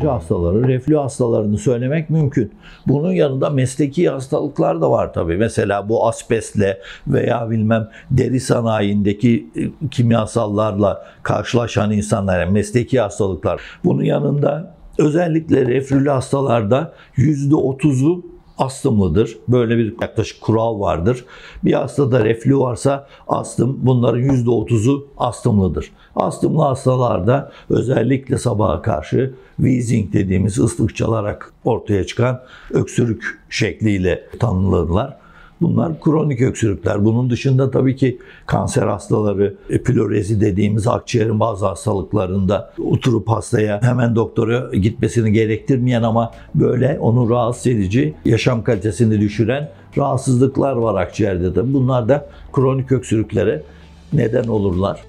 alerji hastaları, reflü hastalarını söylemek mümkün. Bunun yanında mesleki hastalıklar da var tabii. Mesela bu asbestle veya deri sanayindeki kimyasallarla karşılaşan insanlar, yani mesleki hastalıklar. Bunun yanında özellikle reflülü hastalarda %30'u astımlıdır. Böyle bir yaklaşık kural vardır. Bir hastada reflü varsa bunların %30'u astımlıdır. Astımlı hastalarda özellikle sabaha karşı wheezing dediğimiz ıslık çalarak ortaya çıkan öksürük şekliyle tanınırlar. Bunlar kronik öksürükler. Bunun dışında tabii ki kanser hastaları, plorezi dediğimiz akciğerin bazı hastalıklarında oturup hastaya hemen doktora gitmesini gerektirmeyen ama böyle onu rahatsız edici, yaşam kalitesini düşüren rahatsızlıklar var akciğerde de. Bunlar da kronik öksürüklere neden olurlar.